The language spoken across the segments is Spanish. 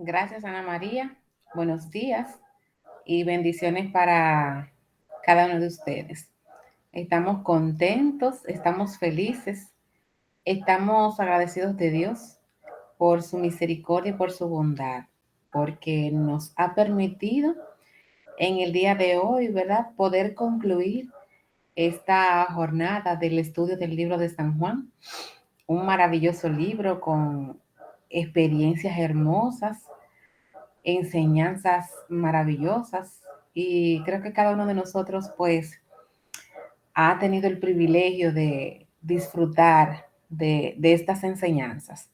Gracias, Ana María. Buenos días y bendiciones para cada uno de ustedes. Estamos contentos, estamos felices, estamos agradecidos de Dios por su misericordia y por su bondad, porque nos ha permitido en el día de hoy, ¿verdad?, poder concluir esta jornada del estudio del libro de San Juan, un maravilloso libro con experiencias hermosas, enseñanzas maravillosas, y creo que cada uno de nosotros pues ha tenido el privilegio de disfrutar de estas enseñanzas.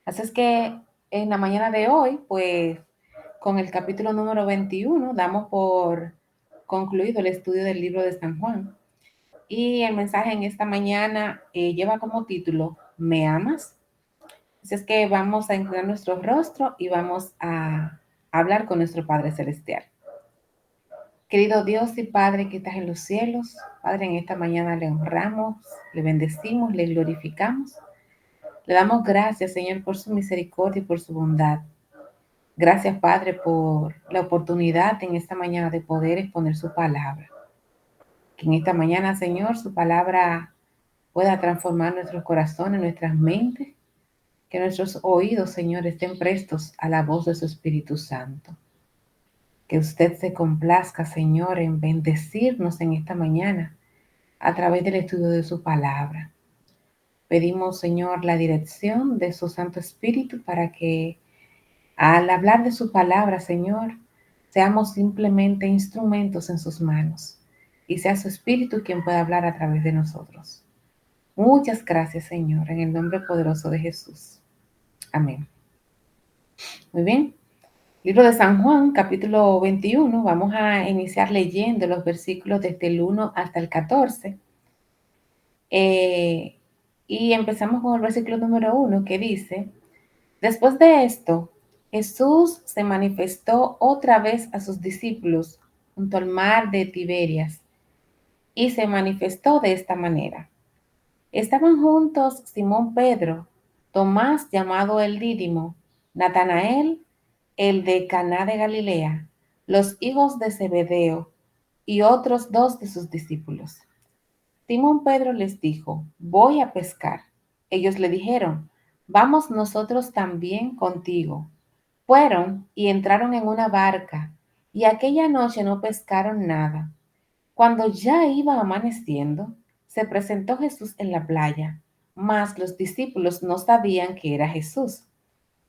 Así es que en la mañana de hoy pues con el capítulo número 21 damos por concluido el estudio del libro de San Juan, y el mensaje en esta mañana lleva como título ¿Me amas? Así es que vamos a inclinar nuestro rostro y vamos a hablar con nuestro Padre Celestial. Querido Dios y Padre que estás en los cielos, Padre, en esta mañana le honramos, le bendecimos, le glorificamos. Le damos gracias, Señor, por su misericordia y por su bondad. Gracias, Padre, por la oportunidad en esta mañana de poder exponer su palabra. Que en esta mañana, Señor, su palabra pueda transformar nuestros corazones, nuestras mentes. Que nuestros oídos, Señor, estén prestos a la voz de su Espíritu Santo. Que usted se complazca, Señor, en bendecirnos en esta mañana a través del estudio de su palabra. Pedimos, Señor, la dirección de su Santo Espíritu para que al hablar de su palabra, Señor, seamos simplemente instrumentos en sus manos y sea su Espíritu quien pueda hablar a través de nosotros. Muchas gracias, Señor, en el nombre poderoso de Jesús. Amén. Muy bien. Libro de San Juan, capítulo 21. Vamos a iniciar leyendo los versículos desde el 1 hasta el 14. Eh, y empezamos con el versículo número 1 que dice: Después de esto, Jesús se manifestó otra vez a sus discípulos junto al mar de Tiberias, y se manifestó de esta manera. Estaban juntos Simón Pedro, Tomás llamado el Dídimo, Natanael, el de Caná de Galilea, los hijos de Zebedeo y otros dos de sus discípulos. Simón Pedro les dijo: Voy a pescar. Ellos le dijeron: Vamos nosotros también contigo. Fueron y entraron en una barca, y aquella noche no pescaron nada. Cuando ya iba amaneciendo, se presentó Jesús en la playa, mas los discípulos no sabían que era Jesús.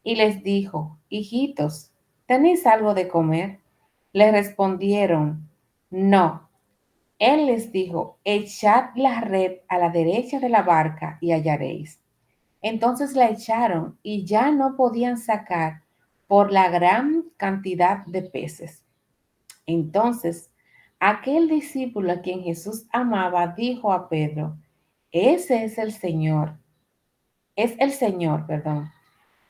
Y les dijo: Hijitos, ¿tenéis algo de comer? Le respondieron: No. Él les dijo: Echad la red a la derecha de la barca y hallaréis. Entonces la echaron y ya no podían sacar por la gran cantidad de peces. Entonces aquel discípulo a quien Jesús amaba dijo a Pedro: Ese es el Señor, perdón.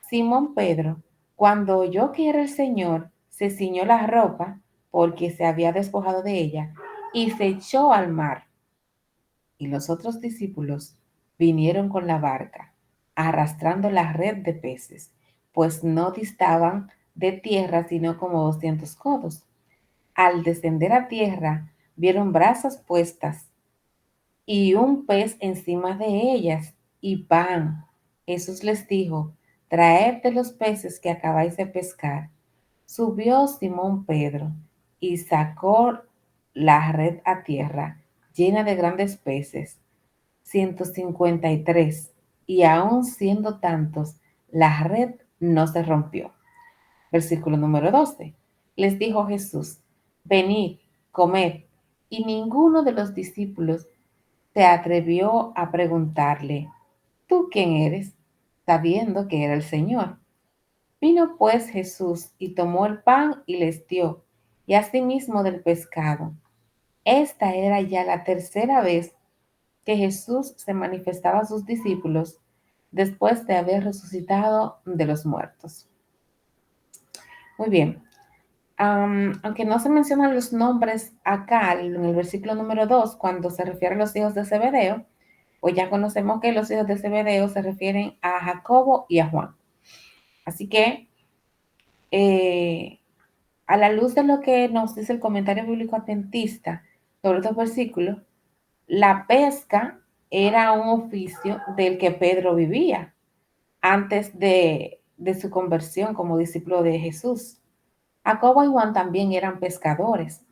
Simón Pedro, cuando oyó que era el Señor, se ciñó la ropa, porque se había despojado de ella, y se echó al mar. Y los otros discípulos vinieron con la barca, arrastrando la red de peces, pues no distaban de tierra sino como 200 codos. Al descender a tierra, vieron brasas puestas y un pez encima de ellas y pan. Jesús les dijo: Traed de los peces que acabáis de pescar. Subió Simón Pedro y sacó la red a tierra, llena de grandes peces, 153, y aun siendo tantos, la red no se rompió. Versículo número 12. Les dijo Jesús: Venid, comed. Y ninguno de los discípulos se atrevió a preguntarle: ¿Tú quién eres?, sabiendo que era el Señor. Vino pues Jesús y tomó el pan y les dio, y asimismo del pescado. Esta era ya la tercera vez que Jesús se manifestaba a sus discípulos después de haber resucitado de los muertos. Muy bien. Aunque no se mencionan los nombres acá en el versículo número 2, cuando se refiere a los hijos de Zebedeo, pues ya conocemos que los hijos de Zebedeo se refieren a Jacobo y a Juan. Así que Eh, a la luz de lo que nos dice el comentario bíblico adventista sobre estos versículos, la pesca era un oficio del que Pedro vivía antes de su conversión como discípulo de Jesús. Jacobo y Juan también eran pescadores.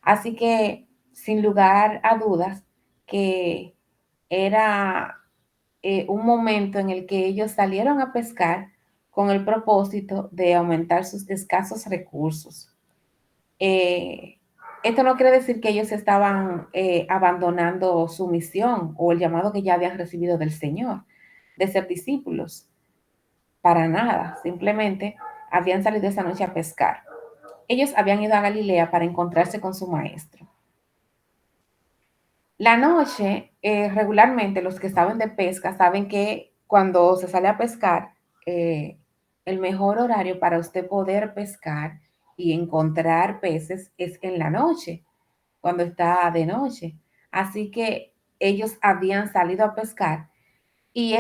Así que, sin lugar a dudas, que era un momento en el que ellos salieron a pescar con el propósito de aumentar sus escasos recursos. Eh, Esto no quiere decir que ellos estaban abandonando su misión o el llamado que ya habían recibido del Señor, de ser discípulos, para nada, simplemente habían salido esa noche a pescar. Ellos habían ido a Galilea para encontrarse con su maestro. La noche, regularmente los que saben de pesca saben que cuando se sale a pescar, eh, el mejor horario para usted poder pescar y encontrar peces es en la noche, cuando está de noche. Así que ellos habían salido a pescar y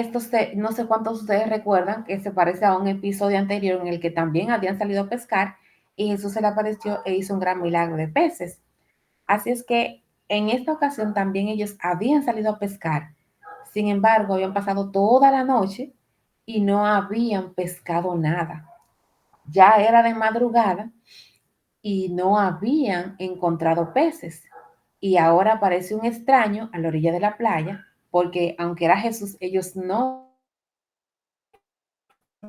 no sé cuántos de ustedes recuerdan que se parece a un episodio anterior en el que también habían salido a pescar y Jesús se le apareció e hizo un gran milagro de peces. Así es que en esta ocasión también ellos habían salido a pescar. Sin embargo, habían pasado toda la noche y no habían pescado nada. Ya era de madrugada y no habían encontrado peces. Y ahora aparece un extraño a la orilla de la playa, porque aunque era Jesús, ellos no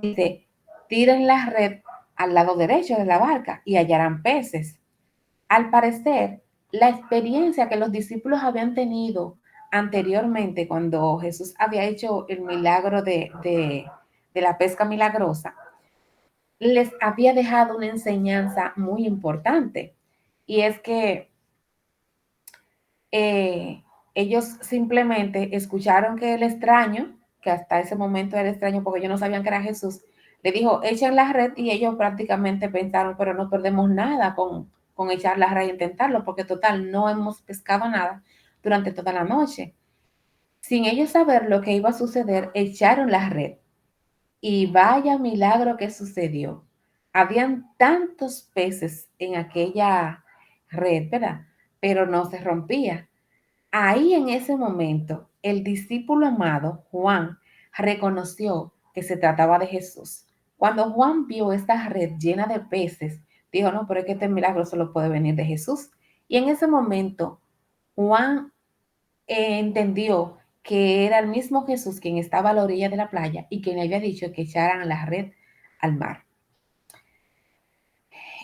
dice, tiren la red al lado derecho de la barca y hallarán peces. Al parecer, la experiencia que los discípulos habían tenido anteriormente cuando Jesús había hecho el milagro de la pesca milagrosa, les había dejado una enseñanza muy importante. Y es que eh, ellos simplemente escucharon que el extraño, que hasta ese momento era extraño porque ellos no sabían que era Jesús, le dijo, echen la red y ellos prácticamente pensaron, pero no perdemos nada con echar la red e intentarlo, porque total, no hemos pescado nada durante toda la noche. Sin ellos saber lo que iba a suceder, echaron la red y vaya milagro que sucedió. Habían tantos peces en aquella red, ¿verdad? Pero no se rompía. Ahí en ese momento, el discípulo amado, Juan, reconoció que se trataba de Jesús. Cuando Juan vio esta red llena de peces, dijo, no, pero es que este milagro solo puede venir de Jesús. Y en ese momento, Juan entendió que era el mismo Jesús quien estaba a la orilla de la playa y quien le había dicho que echaran la red al mar.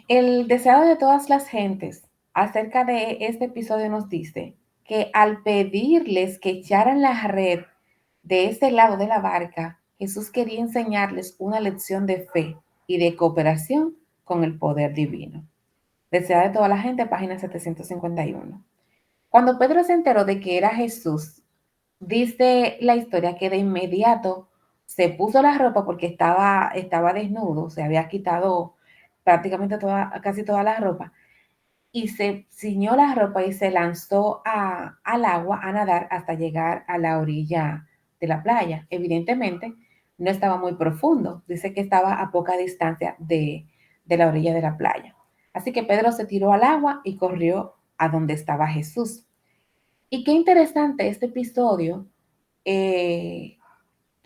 El deseo de todas las gentes acerca de este episodio nos dice que al pedirles que echaran la red de ese lado de la barca, Jesús quería enseñarles una lección de fe y de cooperación con el poder divino. Deseo de toda la gente, página 751. Cuando Pedro se enteró de que era Jesús, dice la historia que de inmediato se puso la ropa porque estaba desnudo, se había quitado prácticamente casi toda la ropa, y se ciñó la ropa y se lanzó al agua a nadar hasta llegar a la orilla de la playa. Evidentemente, no estaba muy profundo, dice que estaba a poca distancia de la orilla de la playa. Así que Pedro se tiró al agua y corrió a donde estaba Jesús. Y qué interesante este episodio, eh,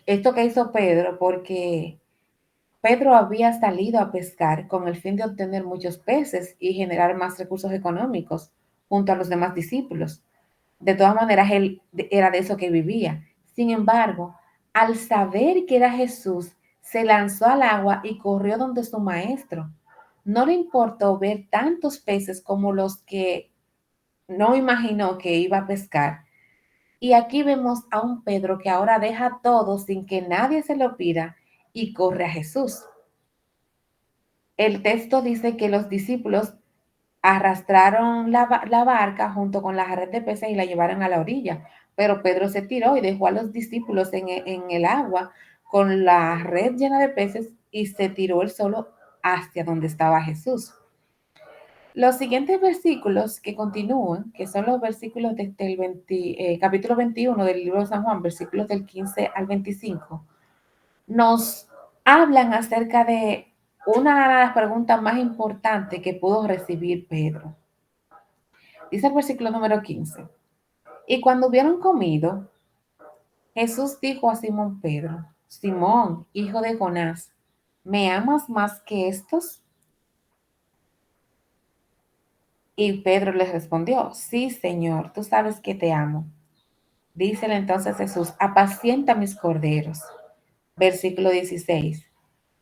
esto que hizo Pedro, porque Pedro había salido a pescar con el fin de obtener muchos peces y generar más recursos económicos junto a los demás discípulos. De todas maneras, él era de eso que vivía. Sin embargo, al saber que era Jesús, se lanzó al agua y corrió donde su maestro. No le importó ver tantos peces como los que no imaginó que iba a pescar. Y aquí vemos a un Pedro que ahora deja todo sin que nadie se lo pida y corre a Jesús. El texto dice que los discípulos arrastraron la barca junto con la red de peces y la llevaron a la orilla, pero Pedro se tiró y dejó a los discípulos en el agua con la red llena de peces y se tiró él solo hacia donde estaba Jesús. Los siguientes versículos que continúan, que son los versículos desde el capítulo 21 del libro de San Juan, versículos del 15 al 25, nos hablan acerca de una de las preguntas más importantes que pudo recibir Pedro. Dice el versículo número 15. Y cuando hubieron comido, Jesús dijo a Simón Pedro, Simón, hijo de Jonás, ¿me amas más que estos? Y Pedro le respondió, sí, Señor, tú sabes que te amo. Dícele entonces Jesús, apacienta mis corderos. Versículo 16.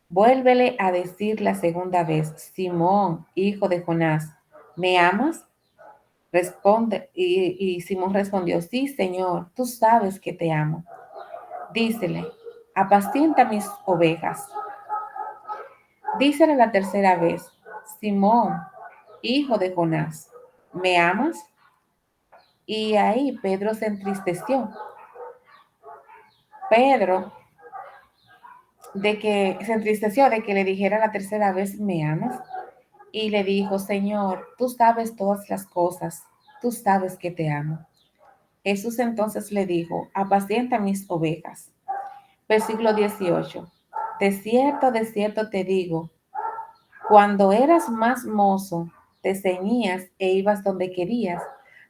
Vuélvele a decir la segunda vez, Simón, hijo de Jonás, ¿me amas? Responde, y Simón respondió, sí, Señor, tú sabes que te amo. Dícele, apacienta mis ovejas. Dícele la tercera vez, Simón, hijo de Jonás, ¿me amas? Y ahí Pedro se entristeció. Pedro, de que se entristeció de que le dijera la tercera vez, ¿me amas? Y le dijo, Señor, tú sabes todas las cosas, tú sabes que te amo. Jesús entonces le dijo, apacienta mis ovejas. Versículo 18. De cierto te digo, cuando eras más mozo, te ceñías e ibas donde querías,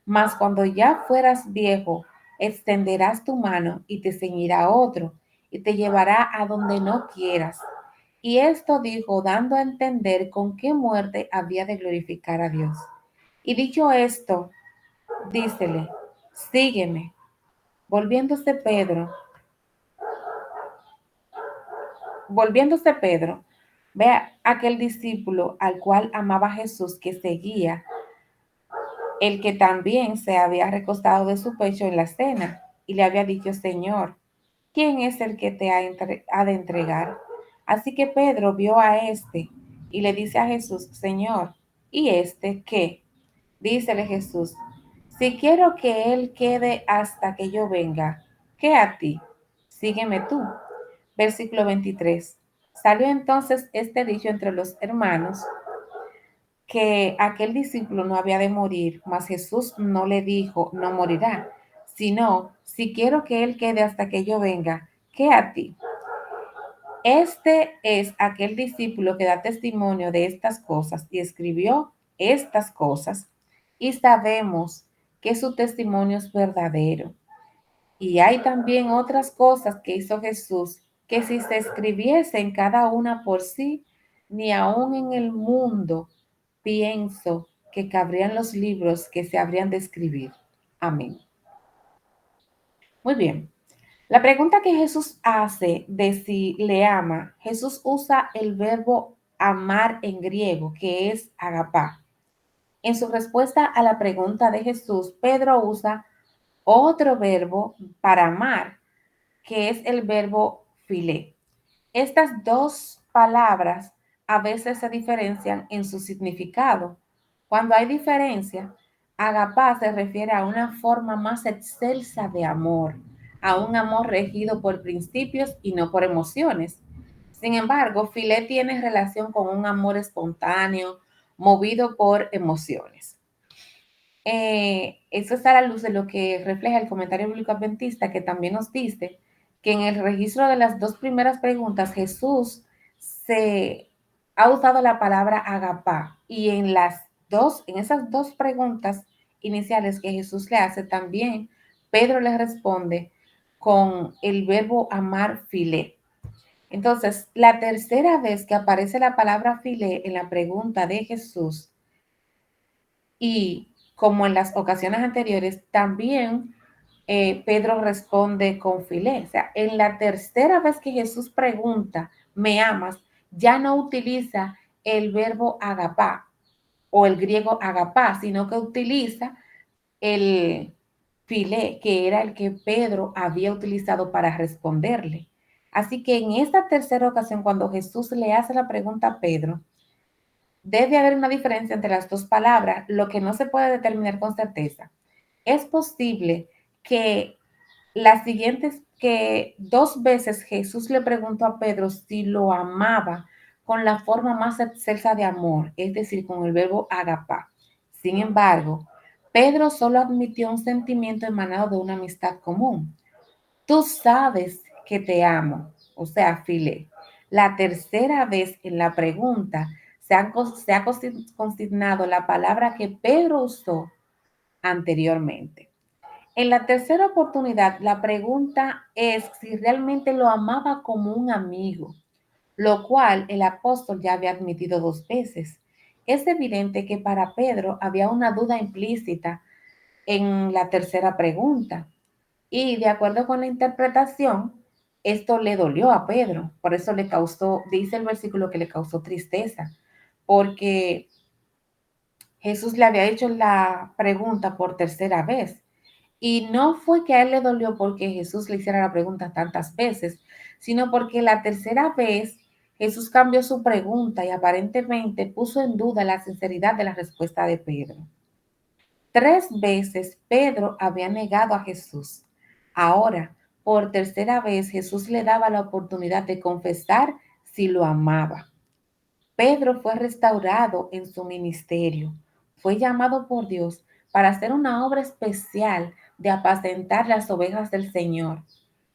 mas cuando ya fueras viejo, extenderás tu mano y te ceñirá otro, y te llevará a donde no quieras. Y esto dijo, dando a entender con qué muerte había de glorificar a Dios. Y dicho esto, dícele, sígueme. Volviéndose Pedro, volviéndose Pedro, ve a aquel discípulo al cual amaba Jesús que seguía, el que también se había recostado de su pecho en la cena, y le había dicho, Señor, ¿quién es el que te ha de entregar? Así que Pedro vio a este y le dice a Jesús, Señor, ¿y este qué? Dícele Jesús, si quiero que él quede hasta que yo venga, ¿qué a ti? Sígueme tú. Versículo 23. Salió entonces este dicho entre los hermanos, que aquel discípulo no había de morir, mas Jesús no le dijo, no morirá, sino, si quiero que él quede hasta que yo venga, ¿qué a ti? Este es aquel discípulo que da testimonio de estas cosas y escribió estas cosas, y sabemos que su testimonio es verdadero. Y hay también otras cosas que hizo Jesús que si se escribiesen cada una por sí, ni aun en el mundo pienso que cabrían los libros que se habrían de escribir. Amén. Muy bien. La pregunta que Jesús hace de si le ama, Jesús usa el verbo amar en griego, que es agapá. En su respuesta a la pregunta de Jesús, Pedro usa otro verbo para amar, que es el verbo filé. Estas dos palabras a veces se diferencian en su significado. Cuando hay diferencia, agapá se refiere a una forma más excelsa de amor, a un amor regido por principios y no por emociones. Sin embargo, filé tiene relación con un amor espontáneo, movido por emociones. Eso está a la luz de lo que refleja el comentario bíblico adventista, que también nos dice que en el registro de las dos primeras preguntas Jesús se ha usado la palabra agapá, y en esas dos preguntas iniciales que Jesús le hace también, Pedro le responde con el verbo amar filé. Entonces, la tercera vez que aparece la palabra filé en la pregunta de Jesús, y como en las ocasiones anteriores, también Pedro responde con filé. O sea, en la tercera vez que Jesús pregunta, ¿me amas? Ya no utiliza el verbo agapá o el griego agapá, sino que utiliza el filé, que era el que Pedro había utilizado para responderle. Así que en esta tercera ocasión, cuando Jesús le hace la pregunta a Pedro, debe haber una diferencia entre las dos palabras, lo que no se puede determinar con certeza. Es posible que las siguientes, que dos veces Jesús le preguntó a Pedro si lo amaba con la forma más excelsa de amor, es decir, con el verbo agapá. Sin embargo, Pedro solo admitió un sentimiento emanado de una amistad común. Tú sabes que te amo, o sea, filé. la tercera vez en la pregunta se ha consignado la palabra que Pedro usó anteriormente. En la tercera oportunidad, la pregunta es si realmente lo amaba como un amigo, lo cual el apóstol ya había admitido dos veces. Es evidente que para Pedro había una duda implícita en la tercera pregunta. Y de acuerdo con la interpretación, esto le dolió a Pedro. Por eso le causó, dice el versículo que le causó tristeza, porque Jesús le había hecho la pregunta por tercera vez. Y no fue que a él le dolió porque Jesús le hiciera la pregunta tantas veces, sino porque la tercera vez Jesús cambió su pregunta y aparentemente puso en duda la sinceridad de la respuesta de Pedro. Tres veces Pedro había negado a Jesús. Ahora, por tercera vez, Jesús le daba la oportunidad de confesar si lo amaba. Pedro fue restaurado en su ministerio. Fue llamado por Dios para hacer una obra especial de apacentar las ovejas del Señor.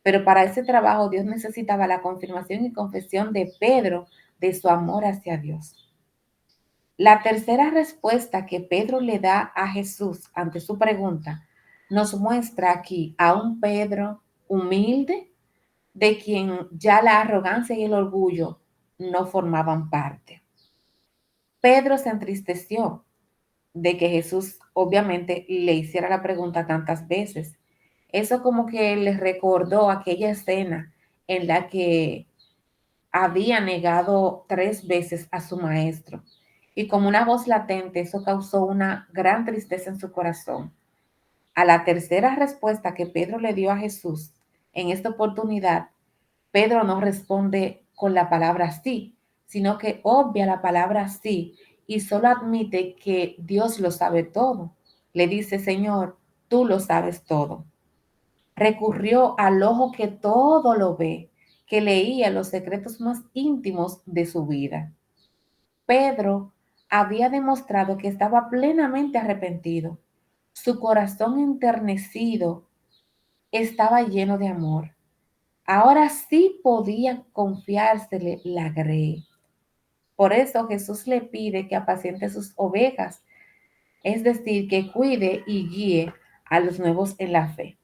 Pero para ese trabajo Dios necesitaba la confirmación y confesión de Pedro de su amor hacia Dios. La tercera respuesta que Pedro le da a Jesús ante su pregunta nos muestra aquí a un Pedro humilde de quien ya la arrogancia y el orgullo no formaban parte. Pedro se entristeció de que Jesús obviamente le hiciera la pregunta tantas veces. Eso como que le recordó aquella escena en la que había negado tres veces a su maestro. Y como una voz latente, eso causó una gran tristeza en su corazón. A la tercera respuesta que Pedro le dio a Jesús en esta oportunidad, Pedro no responde con la palabra sí, sino que obvia la palabra sí y solo admite que Dios lo sabe todo. Le dice, Señor, tú lo sabes todo. Recurrió al ojo que todo lo ve, que leía los secretos más íntimos de su vida. Pedro había demostrado que estaba plenamente arrepentido. Su corazón enternecido estaba lleno de amor. Ahora sí podía confiársele la grey. Por eso Jesús le pide que apaciente sus ovejas, es decir, que cuide y guíe a los nuevos en la fe.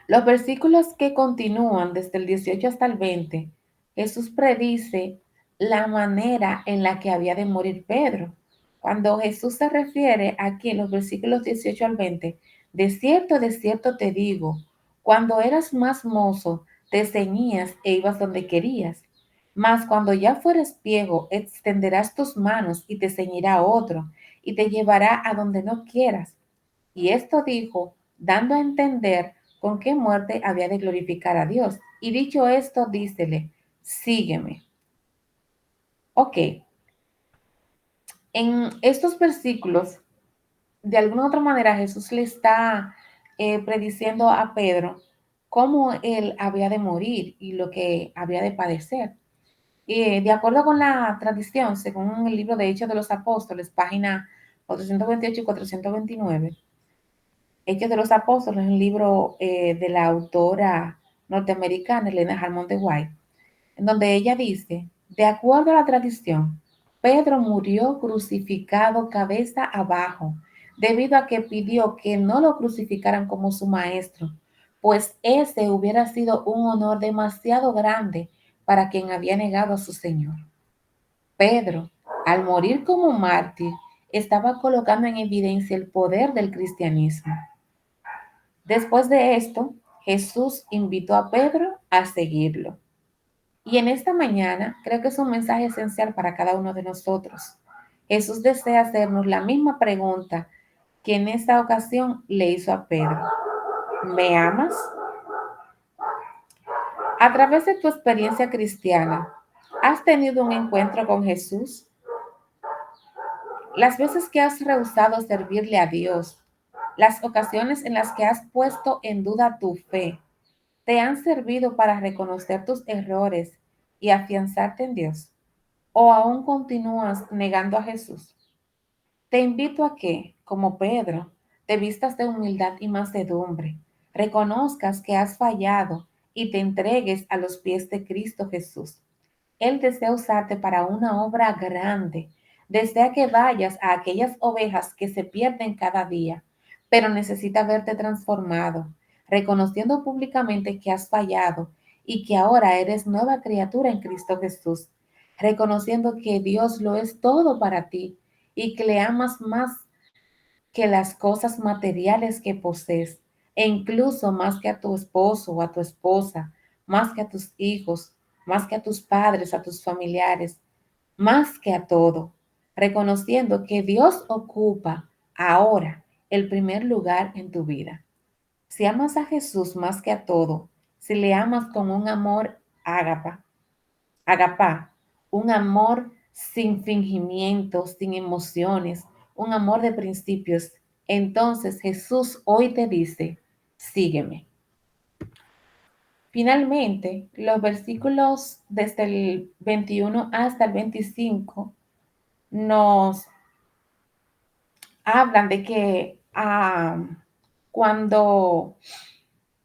Los versículos que continúan desde el 18 hasta el 20, Jesús predice la manera en la que había de morir Pedro. Cuando Jesús se refiere aquí en los versículos 18 al 20, de cierto te digo, cuando eras más mozo, te ceñías e ibas donde querías. Mas cuando ya fueres viejo, extenderás tus manos y te ceñirá otro, y te llevará a donde no quieras. Y esto dijo, dando a entender con qué muerte había de glorificar a Dios. Y dicho esto, dícele, sígueme. Ok, en estos versículos, de alguna u otra manera, Jesús le está prediciendo a Pedro cómo él había de morir y lo que había de padecer. Y de acuerdo con la tradición, según el libro de Hechos de los Apóstoles, página 428 y 429, Hechos de los Apóstoles es un libro de la autora norteamericana Elena Harmon de White, en donde ella dice, de acuerdo a la tradición, Pedro murió crucificado cabeza abajo, debido a que pidió que no lo crucificaran como su maestro, pues ese hubiera sido un honor demasiado grande para quien había negado a su Señor. Pedro, al morir como mártir, estaba colocando en evidencia el poder del cristianismo. Después de esto, Jesús invitó a Pedro a seguirlo. Y en esta mañana creo que es un mensaje esencial para cada uno de nosotros. Jesús desea hacernos la misma pregunta que en esta ocasión le hizo a Pedro. ¿Me amas? A través de tu experiencia cristiana, ¿has tenido un encuentro con Jesús? Las veces que has rehusado servirle a Dios, las ocasiones en las que has puesto en duda tu fe, ¿te han servido para reconocer tus errores y afianzarte en Dios? ¿O aún continúas negando a Jesús? Te invito a que, como Pedro, te vistas de humildad y mansedumbre, reconozcas que has fallado y te entregues a los pies de Cristo Jesús. Él desea usarte para una obra grande. Desea que vayas a aquellas ovejas que se pierden cada día, pero necesita verte transformado, reconociendo públicamente que has fallado y que ahora eres nueva criatura en Cristo Jesús, reconociendo que Dios lo es todo para ti y que le amas más que las cosas materiales que posees, e incluso más que a tu esposo o a tu esposa, más que a tus hijos, más que a tus padres, a tus familiares, más que a todo, reconociendo que Dios ocupa ahora el primer lugar en tu vida. Si amas a Jesús más que a todo, si le amas con un amor ágapa, agapá, un amor sin fingimientos, sin emociones, un amor de principios, entonces Jesús hoy te dice, sígueme. Finalmente, los versículos desde el 21 hasta el 25 nos hablan de que cuando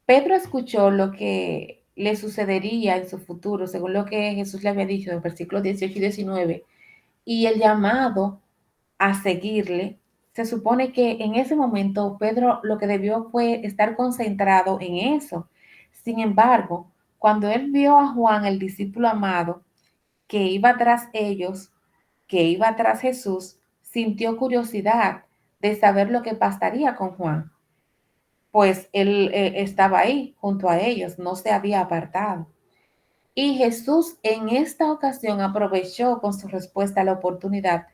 Pedro escuchó lo que le sucedería en su futuro, según lo que Jesús le había dicho en los versículos 18 y 19, y el llamado a seguirle, se supone que en ese momento Pedro lo que debió fue estar concentrado en eso. Sin embargo, cuando él vio a Juan, el discípulo amado, que iba tras ellos, que iba tras Jesús, sintió curiosidad de saber lo que pasaría con Juan, pues él estaba ahí junto a ellos, no se había apartado. Y Jesús en esta ocasión aprovechó con su respuesta la oportunidad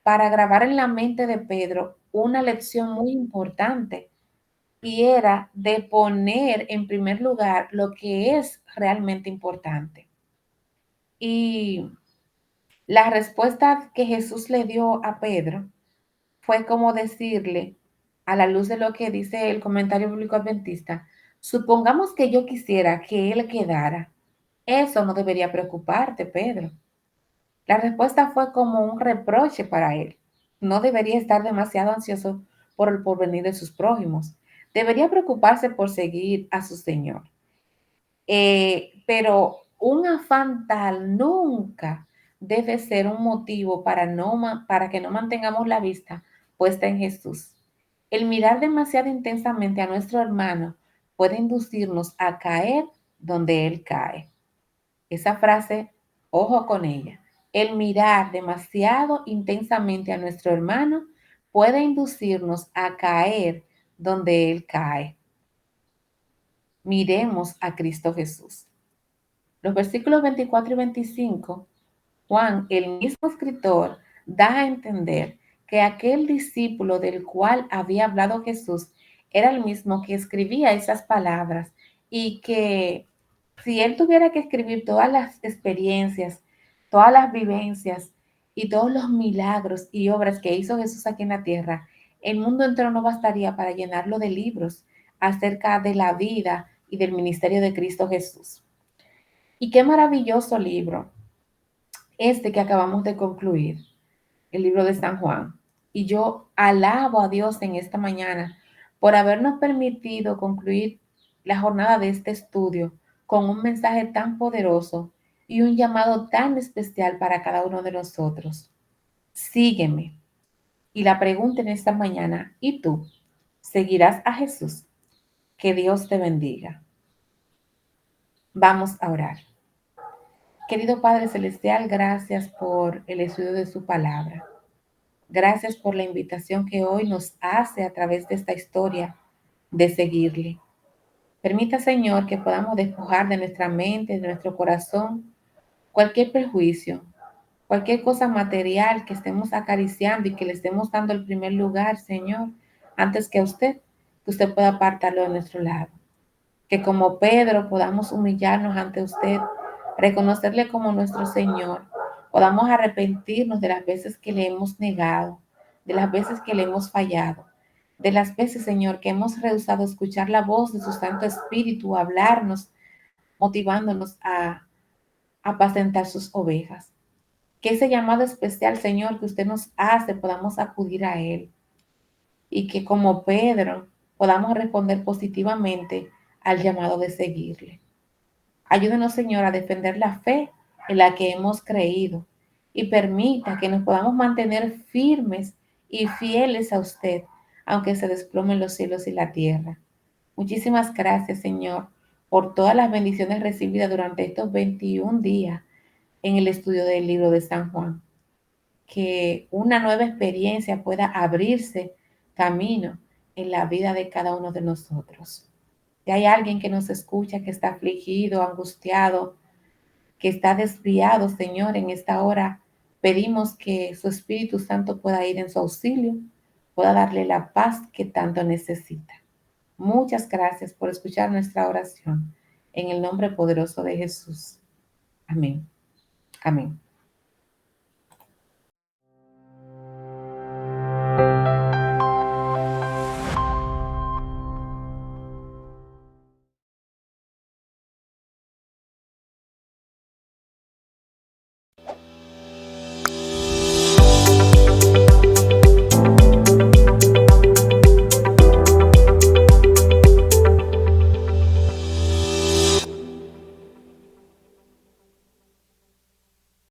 para grabar en la mente de Pedro una lección muy importante, y era de poner en primer lugar lo que es realmente importante. Y la respuesta que Jesús le dio a Pedro fue como decirle, a la luz de lo que dice el comentario bíblico adventista, supongamos que yo quisiera que él quedara. Eso no debería preocuparte, Pedro. La respuesta fue como un reproche para él. No debería estar demasiado ansioso por el porvenir de sus prójimos. Debería preocuparse por seguir a su Señor. Pero un afán tal nunca debe ser un motivo para que no mantengamos la vista puesta en Jesús. El mirar demasiado intensamente a nuestro hermano puede inducirnos a caer donde Él cae. Esa frase, ojo con ella. El mirar demasiado intensamente a nuestro hermano puede inducirnos a caer donde Él cae. Miremos a Cristo Jesús. Los versículos 24 y 25, Juan, el mismo escritor, da a entender que aquel discípulo del cual había hablado Jesús era el mismo que escribía esas palabras, y que si él tuviera que escribir todas las experiencias, todas las vivencias y todos los milagros y obras que hizo Jesús aquí en la tierra, el mundo entero no bastaría para llenarlo de libros acerca de la vida y del ministerio de Cristo Jesús. Y qué maravilloso libro este que acabamos de concluir, el libro de San Juan. Y yo alabo a Dios en esta mañana por habernos permitido concluir la jornada de este estudio con un mensaje tan poderoso y un llamado tan especial para cada uno de nosotros. Sígueme. Y la pregunta en esta mañana, ¿y tú? ¿Seguirás a Jesús? Que Dios te bendiga. Vamos a orar. Querido Padre Celestial, gracias por el estudio de su palabra. Gracias por la invitación que hoy nos hace a través de esta historia de seguirle. Permita, Señor, que podamos despojar de nuestra mente, de nuestro corazón, cualquier prejuicio, cualquier cosa material que estemos acariciando y que le estemos dando el primer lugar, Señor, antes que que usted pueda apartarlo de nuestro lado. Que como Pedro podamos humillarnos ante usted, reconocerle como nuestro Señor, podamos arrepentirnos de las veces que le hemos negado, de las veces que le hemos fallado, de las veces, Señor, que hemos rehusado escuchar la voz de su Santo Espíritu, hablarnos, motivándonos a apacentar sus ovejas. Que ese llamado especial, Señor, que usted nos hace, podamos acudir a Él, y que como Pedro podamos responder positivamente al llamado de seguirle. Ayúdenos, Señor, a defender la fe en la que hemos creído y permita que nos podamos mantener firmes y fieles a usted, aunque se desplomen los cielos y la tierra. Muchísimas gracias, Señor, por todas las bendiciones recibidas durante estos 21 días en el estudio del libro de San Juan. Que una nueva experiencia pueda abrirse camino en la vida de cada uno de nosotros. Si hay alguien que nos escucha, que está afligido, angustiado, que está desviado, Señor, en esta hora, pedimos que su Espíritu Santo pueda ir en su auxilio, pueda darle la paz que tanto necesita. Muchas gracias por escuchar nuestra oración. En el nombre poderoso de Jesús. Amén. Amén.